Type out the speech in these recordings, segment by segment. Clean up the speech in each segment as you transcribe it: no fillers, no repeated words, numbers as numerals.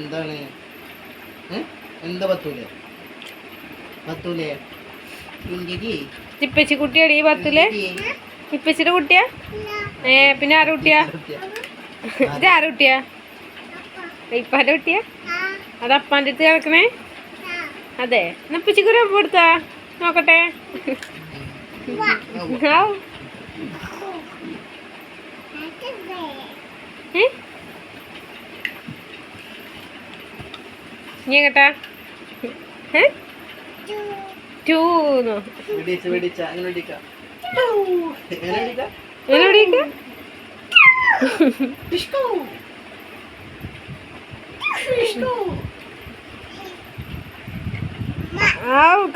എന്താണ് എന്താ പത്തൂലേ പത്തൂലേ ഇപ്പച്ചി കുട്ടിയാടി ഈ പത്തൂലേ ഇപ്പച്ചിയുടെ കുട്ടിയാ പിന്നെ ആരുടെ കുട്ടിയാ ഇത് ആരുടെ കുട്ടിയാ ഇപ്പാന്റെ കുട്ടിയാ അത് അപ്പാൻ്റെ അടുത്ത് കിടക്കണേ അതെ എന്നാ ഇപ്പച്ചിക്കൊരു ഒപ്പം എടുത്താ നോക്കട്ടെ നീ കേട്ടാ ടൂന്നോ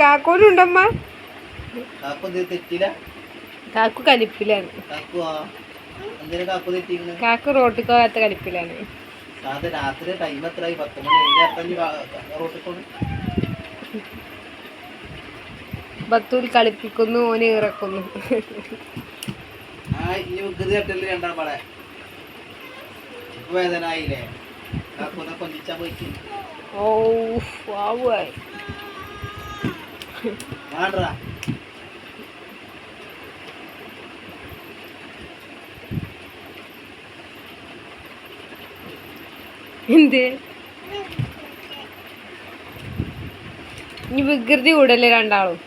കാക്കോനുണ്ടമ്മ കാക്കു കലിപ്പിലാണ് കാക്കു റോട്ടിൽ പോകാത്ത കലിപ്പിലാണ് രാത്രി ടൈം എത്രയായി 10 മണി ബത്തൂൽ കളിപ്പിക്കുന്നു ഓന് ഇറക്കുന്നു രണ്ടാം പാടെ വേദനായില്ലേ കൊഞ്ചിച്ചാ പോയിട്ട് ഓ വാവായി എന്ത് ഇനി വികൃതി കൂടല്ലേ രണ്ടാളും